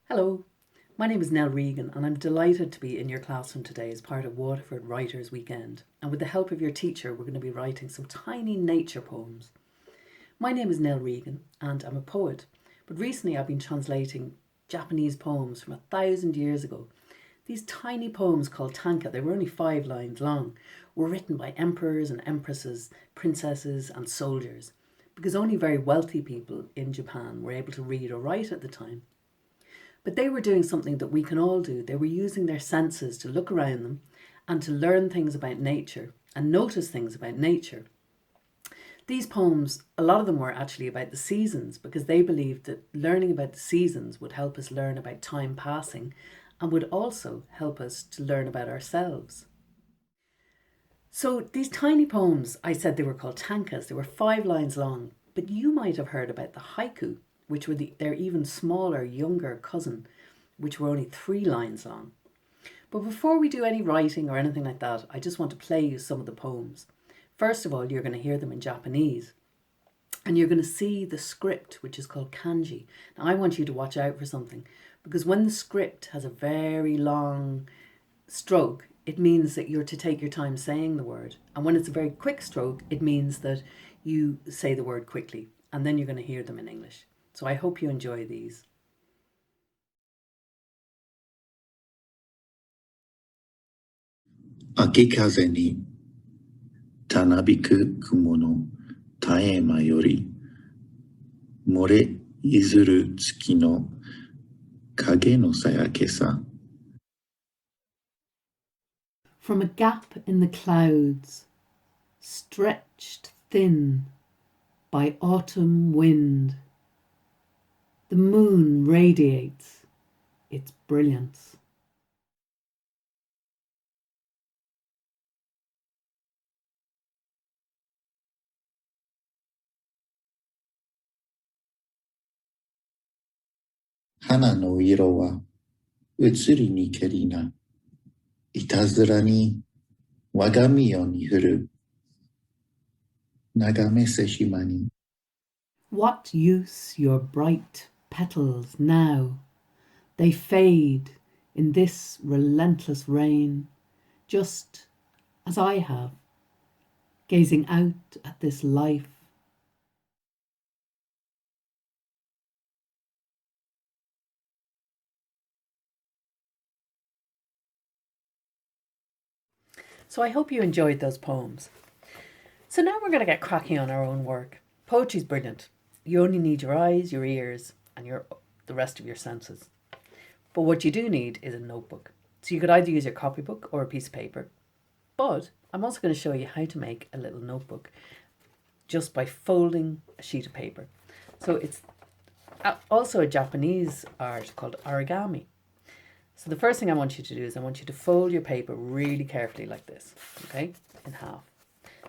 Hello, my name is Nell Regan and I'm delighted to be in your classroom today as part of Waterford Writers Weekend. And with the help of your teacher, we're going to be writing some tiny nature poems. My name is Nell Regan and I'm a poet, but recently I've been translating Japanese poems from 1,000 years ago. These tiny poems called tanka, they were only 5 lines long, were written by emperors and empresses, princesses and soldiers, because only very wealthy people in Japan were able to read or write at the time. But they were doing something that we can all do. They were using their senses to look around them and to learn things about nature and notice things about nature. These poems, a lot of them were actually about the seasons because they believed that learning about the seasons would help us learn about time passing and would also help us to learn about ourselves. So these tiny poems, I said they were called tankas. They were 5 lines long, but you might have heard about the haiku, which were their even smaller, younger cousin, which were only 3 lines long. But before we do any writing or anything like that, I just want to play you some of the poems. First of all, you're going to hear them in Japanese, and you're going to see the script, which is called kanji. Now, I want you to watch out for something, because when the script has a very long stroke, it means that you're to take your time saying the word. And when it's a very quick stroke, it means that you say the word quickly, and then you're going to hear them in English. So I hope you enjoy these. 秋風にたなびく雲の絶え間より漏れ譲る月の影のさやけさ From a gap in the clouds, stretched thin by autumn wind, the moon radiates its brilliance.花の色は移りにけりな、いたずらに我が身よに降る、眺めせしまに。What use your bright petals now? They fade in this relentless rain, just as I have, gazing out at this life. So I hope you enjoyed those poems. So now we're going to get cracking on our own work. Poetry's brilliant. You only need your eyes, your ears, and the rest of your senses. But what you do need is a notebook. So you could either use your copybook or a piece of paper. But I'm also going to show you how to make a little notebook just by folding a sheet of paper. So it's also a Japanese art called origami. So the first thing I want you to do is I want you to fold your paper really carefully like this, okay, in half.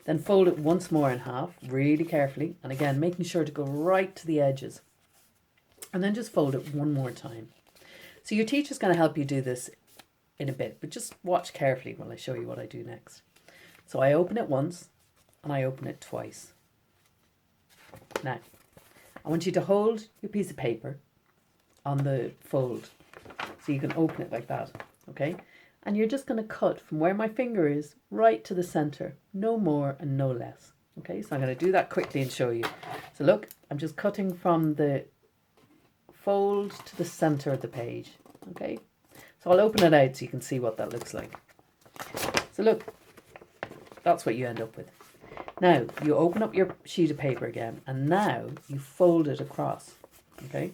Then fold it once more in half, really carefully, and again, making sure to go right to the edges. And then just fold it one more time. So your teacher's going to help you do this in a bit, but just watch carefully while I show you what I do next. So I open it once and I open it twice. Now, I want you to hold your piece of paper on the fold so you can open it like that, okay? And you're just going to cut from where my finger is right to the center, no more and no less. Okay, so I'm going to do that quickly and show you. So look, I'm just cutting from the fold to the center of the page. Okay, so I'll open it out so you can see what that looks like. So look, that's what you end up with. Now you open up your sheet of paper again, and now you fold it across. Okay,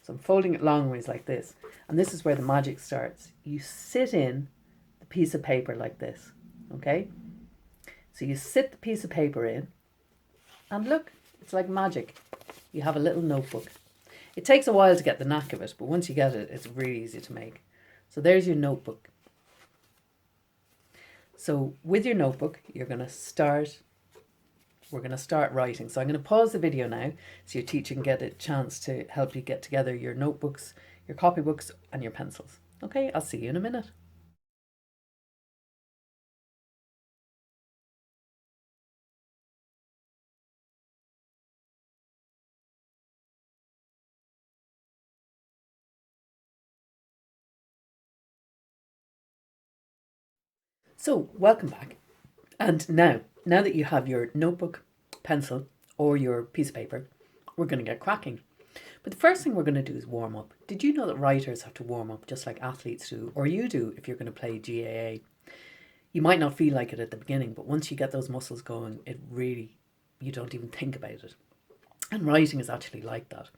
so I'm folding it long ways like this, and this is where the magic starts. You sit in the piece of paper like this. Okay, so you sit the piece of paper in, and look, it's like magic. You have a little notebook. It takes a while to get the knack of it, but once you get it, it's really easy to make. So there's your notebook. So with your notebook, we're going to start writing. So I'm going to pause the video now so your teacher can get a chance to help you get together your notebooks, your copybooks and your pencils. Okay, I'll see you in a minute. So, welcome back. And now that you have your notebook, pencil, or your piece of paper, we're going to get cracking. But the first thing we're going to do is warm up. Did you know that writers have to warm up just like athletes do, or you do if you're going to play GAA? You might not feel like it at the beginning, but once you get those muscles going, you don't even think about it. And writing is actually like that.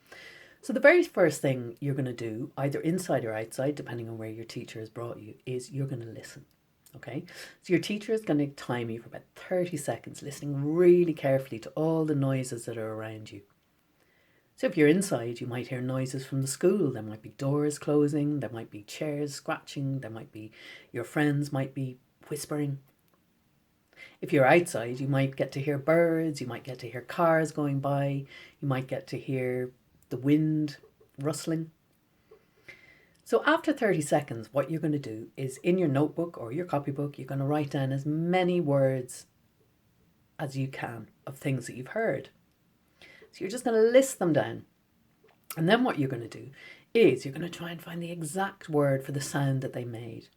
So the very first thing you're going to do, either inside or outside, depending on where your teacher has brought you, is you're going to listen. Okay, so your teacher is going to time you for about 30 seconds, listening really carefully to all the noises that are around you. So if you're inside, you might hear noises from the school. There might be doors closing, there might be chairs scratching, there might be your friends might be whispering. If you're outside, you might get to hear birds, you might get to hear cars going by, you might get to hear the wind rustling. So after 30 seconds, what you're going to do is in your notebook or your copybook, you're going to write down as many words as you can of things that you've heard. So you're just going to list them down. And then what you're going to do is you're going to try and find the exact word for the sound that they made.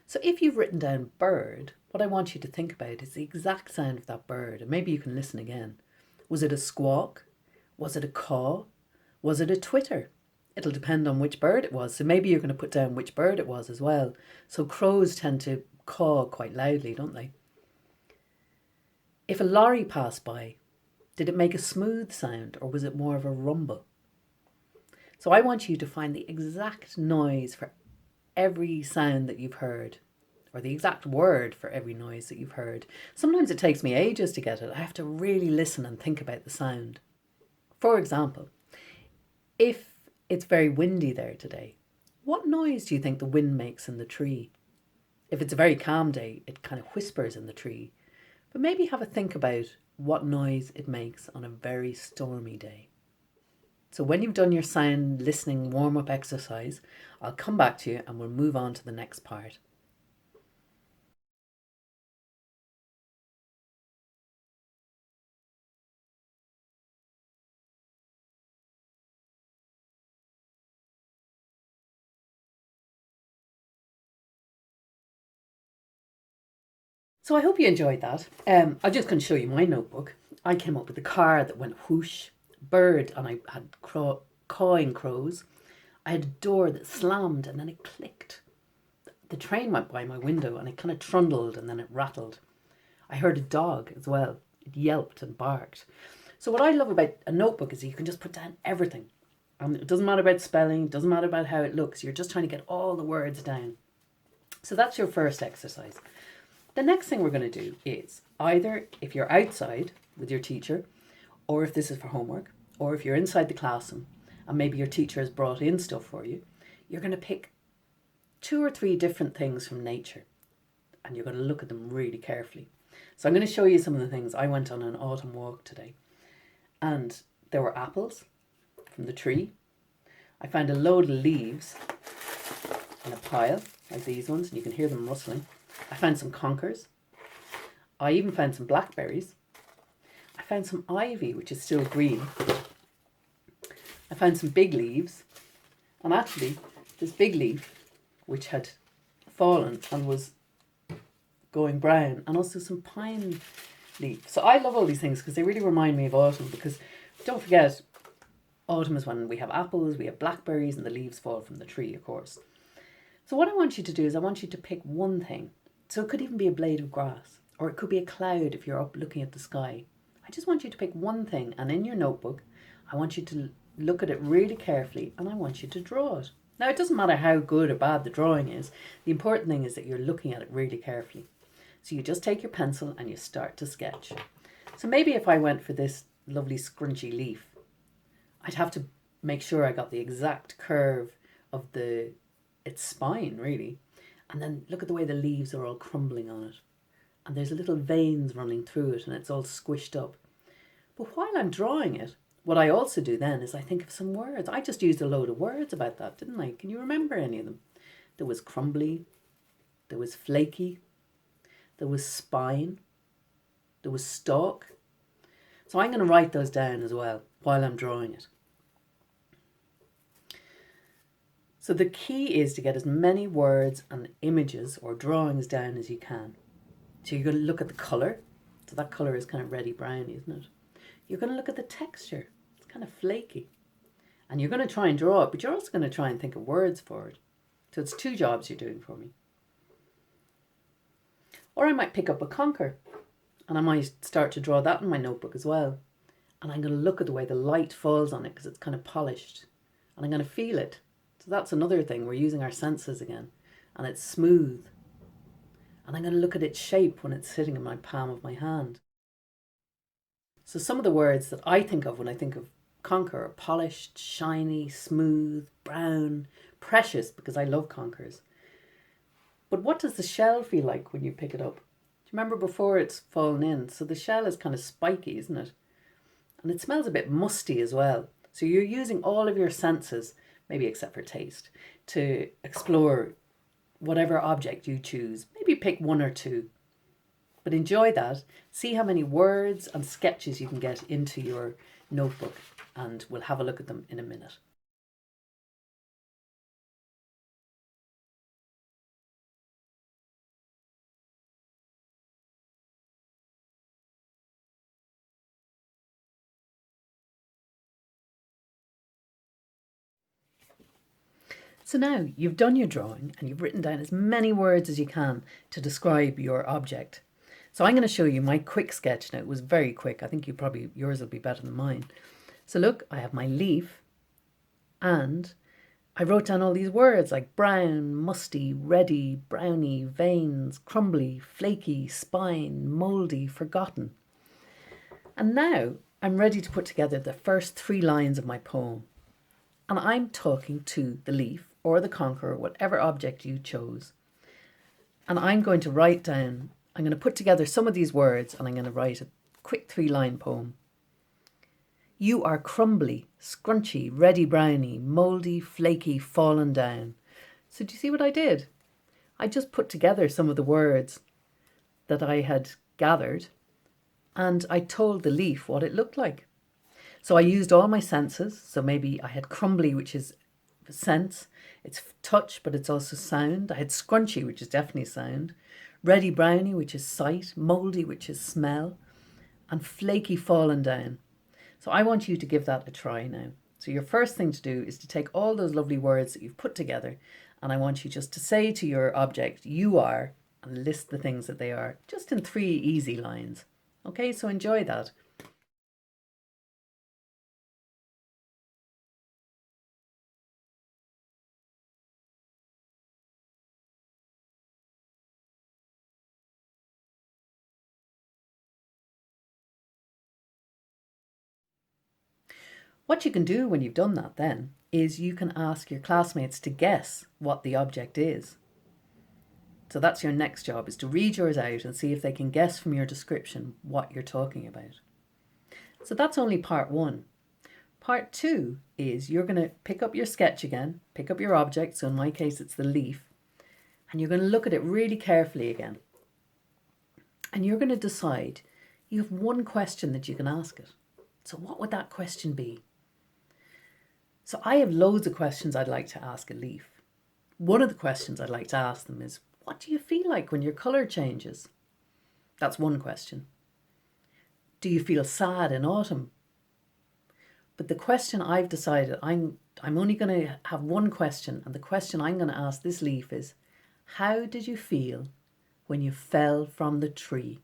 So if you've written down bird, what I want you to think about is the exact sound of that bird. And maybe you can listen again. Was it a squawk? Was it a caw? Was it a twitter? It'll depend on which bird it was. So maybe you're going to put down which bird it was as well. So crows tend to caw quite loudly, don't they? If a lorry passed by, did it make a smooth sound or was it more of a rumble? So I want you to find the exact noise for every sound that you've heard, or the exact word for every noise that you've heard. Sometimes it takes me ages to get it. I have to really listen and think about the sound. For example, if it's very windy there today, what noise do you think the wind makes in the tree? If it's a very calm day, it kind of whispers in the tree. But maybe have a think about what noise it makes on a very stormy day. So when you've done your sound listening warm-up exercise, I'll come back to you and we'll move on to the next part. So I hope you enjoyed that. I'm just going to show you my notebook. I came up with a car that went whoosh, bird, and I had cawing crows. I had a door that slammed and then it clicked. The train went by my window and it kind of trundled and then it rattled. I heard a dog as well. It yelped and barked. So what I love about a notebook is that you can just put down everything. And it doesn't matter about spelling, it doesn't matter about how it looks. You're just trying to get all the words down. So that's your first exercise. The next thing we're going to do is either if you're outside with your teacher, or if this is for homework, or if you're inside the classroom and maybe your teacher has brought in stuff for you, you're going to pick 2 or 3 different things from nature and you're going to look at them really carefully. So I'm going to show you some of the things. I went on an autumn walk today and there were apples from the tree. I found a load of leaves in a pile like these ones and you can hear them rustling. I found some conkers. I even found some blackberries. I found some ivy, which is still green. I found some big leaves. And actually, this big leaf, which had fallen and was going brown, and also some pine leaf. So I love all these things because they really remind me of autumn, because don't forget, autumn is when we have apples, we have blackberries, and the leaves fall from the tree, of course. So what I want you to do is I want you to pick one thing. So it could even be a blade of grass, or it could be a cloud if you're up looking at the sky. I just want you to pick one thing, and in your notebook, I want you to look at it really carefully, and I want you to draw it. Now, it doesn't matter how good or bad the drawing is. The important thing is that you're looking at it really carefully. So you just take your pencil and you start to sketch. So maybe if I went for this lovely scrunchy leaf, I'd have to make sure I got the exact curve of its spine, really. And then look at the way the leaves are all crumbling on it. And there's little veins running through it and it's all squished up. But while I'm drawing it, what I also do then is I think of some words. I just used a load of words about that, didn't I? Can you remember any of them? There was crumbly, there was flaky, there was spine, there was stalk. So I'm going to write those down as well while I'm drawing it. So the key is to get as many words and images or drawings down as you can. So you're going to look at the colour. So that colour is kind of reddy browny, isn't it? You're going to look at the texture. It's kind of flaky. And you're going to try and draw it, but you're also going to try and think of words for it. So it's 2 jobs you're doing for me. Or I might pick up a conker and I might start to draw that in my notebook as well. And I'm going to look at the way the light falls on it because it's kind of polished. And I'm going to feel it. So that's another thing. We're using our senses again. And it's smooth. And I'm going to look at its shape when it's sitting in my palm of my hand. So some of the words that I think of when I think of conker are polished, shiny, smooth, brown, precious, because I love conkers. But what does the shell feel like when you pick it up? Do you remember before it's fallen in? So the shell is kind of spiky, isn't it? And it smells a bit musty as well. So you're using all of your senses, maybe except for taste, to explore whatever object you choose. Maybe pick 1 or 2. But enjoy that. See how many words and sketches you can get into your notebook. And we'll have a look at them in a minute. So now you've done your drawing and you've written down as many words as you can to describe your object. So I'm going to show you my quick sketch now. It was very quick. I think yours will be better than mine. So look, I have my leaf and I wrote down all these words like brown, musty, reddy, browny, veins, crumbly, flaky, spine, mouldy, forgotten. And now I'm ready to put together the first 3 lines of my poem. And I'm talking to the leaf or the conker, or whatever object you chose. And I'm going to write down, I'm going to put together some of these words and I'm going to write a quick 3-line poem. You are crumbly, scrunchy, reddy browny, mouldy, flaky, fallen down. So do you see what I did? I just put together some of the words that I had gathered and I told the leaf what it looked like. So I used all my senses. So maybe I had crumbly, which is sense. It's touch, but it's also sound. I had scrunchy, which is definitely sound. Reddy browny, which is sight. Mouldy, which is smell. And flaky, fallen down. So I want you to give that a try now. So your first thing to do is to take all those lovely words that you've put together and I want you just to say to your object, you are, and list the things that they are, just in 3 easy lines. Okay, so enjoy that. What you can do when you've done that then is you can ask your classmates to guess what the object is. So that's your next job, is to read yours out and see if they can guess from your description what you're talking about. So that's only part 1. Part 2 is you're going to pick up your sketch again, pick up your object, so in my case it's the leaf, and you're going to look at it really carefully again. And you're going to decide, you have 1 question that you can ask it. So what would that question be? So I have loads of questions I'd like to ask a leaf. One of the questions I'd like to ask them is, what do you feel like when your colour changes? That's 1 question. Do you feel sad in autumn? But the question I've decided, I'm only going to have 1 question, and the question I'm going to ask this leaf is, how did you feel when you fell from the tree?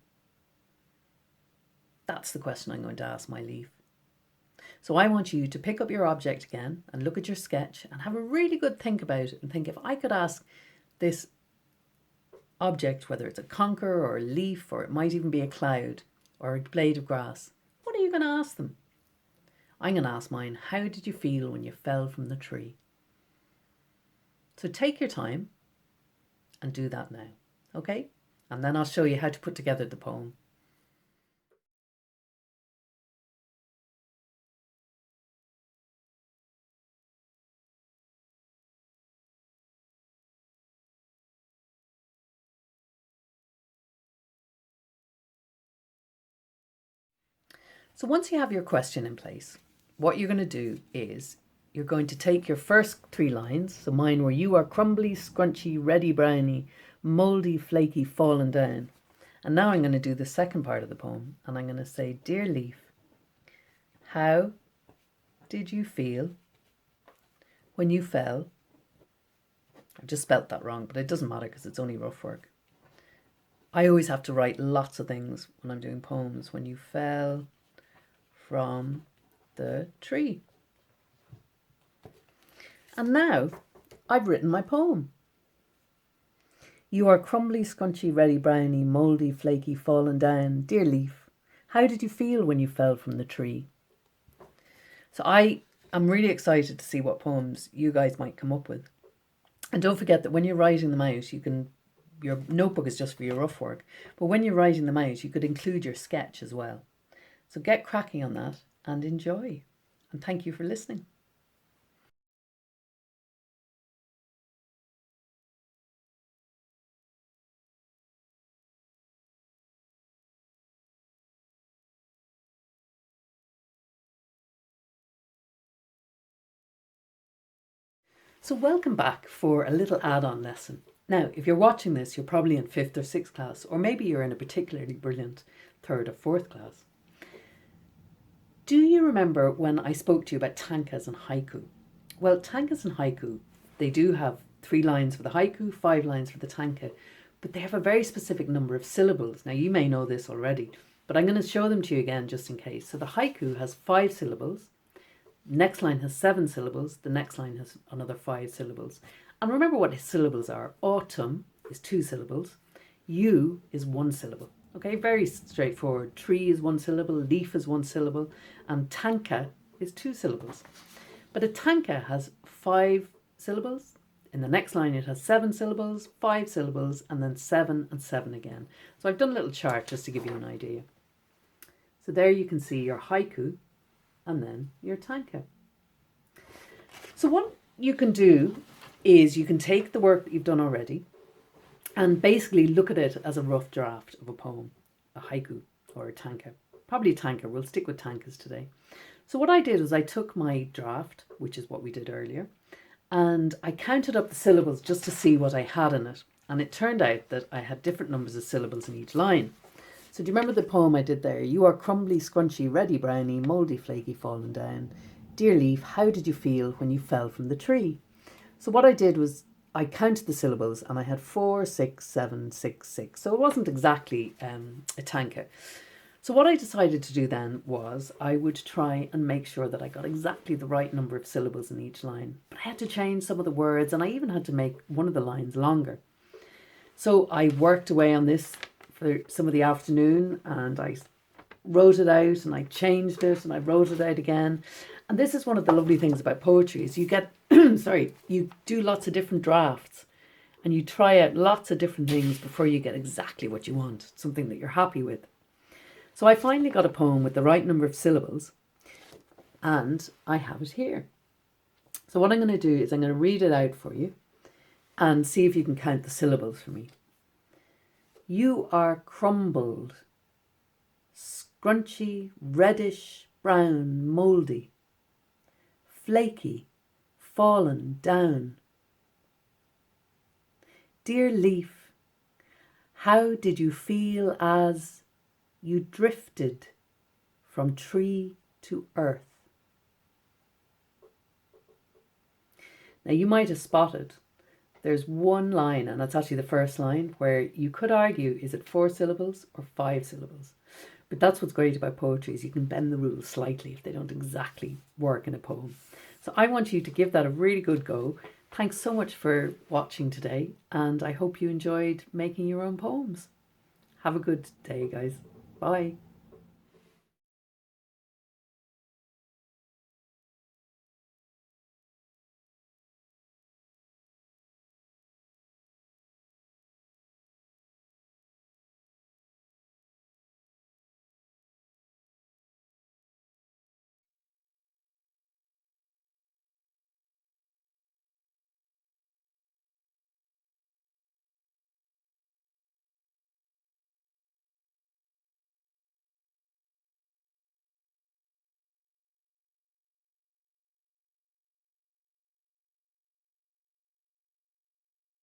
That's the question I'm going to ask my leaf. So I want you to pick up your object again and look at your sketch and have a really good think about it and think, if I could ask this object, whether it's a conker or a leaf, or it might even be a cloud or a blade of grass, what are you going to ask them? I'm going to ask mine, how did you feel when you fell from the tree? So take your time and do that now, okay? And then I'll show you how to put together the poem. So once you have your question in place, what you're going to do is you're going to take your first 3 lines, so mine were, you are crumbly, scrunchy, reddy browny, mouldy, flaky, fallen down, And now I'm going to do the second part of the poem, and I'm going to say, Dear Leaf, how did you feel when you fell? I've just spelt that wrong, but it doesn't matter because it's only rough work. I always have to write lots of things when I'm doing poems. When you fell from the tree. And now I've written my poem. You are crumbly, scrunchy, reddy, browny, mouldy, flaky, fallen down. Dear Leaf, how did you feel when you fell from the tree? So I'm really excited to see what poems you guys might come up with. And don't forget that when you're writing them out, your notebook is just for your rough work, but when you're writing them out, you could include your sketch as well. So get cracking on that and enjoy. And thank you for listening. So welcome back for a little add-on lesson. Now, if you're watching this, you're probably in 5th or 6th class, or maybe you're in a particularly brilliant 3rd or 4th class. Do you remember when I spoke to you about tankas and haiku? Well, tankas and haiku, they do have 3 lines for the haiku, 5 lines for the tanka, but they have a very specific number of syllables. Now, you may know this already, but I'm going to show them to you again just in case. So the haiku has 5 syllables. Next line has 7 syllables. The next line has another 5 syllables. And remember what his syllables are. Autumn is 2 syllables. You is 1 syllable. Okay, very straightforward. Tree is 1 syllable. Leaf is 1 syllable. And tanka is 2 syllables. But a tanka has 5 syllables. In the next line it has 7 syllables, 5 syllables, and then 7 and 7 again. So I've done a little chart just to give you an idea. So there you can see your haiku and then your tanka. So what you can do is you can take the work that you've done already and basically look at it as a rough draft of a poem, a haiku or a tanka. Probably a tanka, we'll stick with tankas today. So what I did was I took my draft, which is what we did earlier, and I counted up the syllables just to see what I had in it. And it turned out that I had different numbers of syllables in each line. So do you remember the poem I did there? You are crumbly, scrunchy, reddy, browny, mouldy, flaky, fallen down. Dear Leaf, how did you feel when you fell from the tree? So what I did was I counted the syllables and I had 4, 6, 7, 6, 6. So it wasn't exactly a tanka. So what I decided to do then was I would try and make sure that I got exactly the right number of syllables in each line. But I had to change some of the words and I even had to make one of the lines longer. So I worked away on this for some of the afternoon and I wrote it out and I changed it and I wrote it out again. And this is one of the lovely things about poetry is you get, you do lots of different drafts and you try out lots of different things before you get exactly what you want, something that you're happy with. So I finally got a poem with the right number of syllables and I have it here. So what I'm going to do is I'm going to read it out for you and see if you can count the syllables for me. You are crumbled, scrunchy, reddish, brown, mouldy, flaky, fallen down. Dear Leaf, how did you feel as you drifted from tree to earth? Now you might have spotted there's one line, and that's actually the first line, where you could argue, is it 4 syllables or 5 syllables? But that's what's great about poetry, is you can bend the rules slightly if they don't exactly work in a poem. So I want you to give that a really good go. Thanks so much for watching today, and I hope you enjoyed making your own poems. Have a good day, guys. Bye.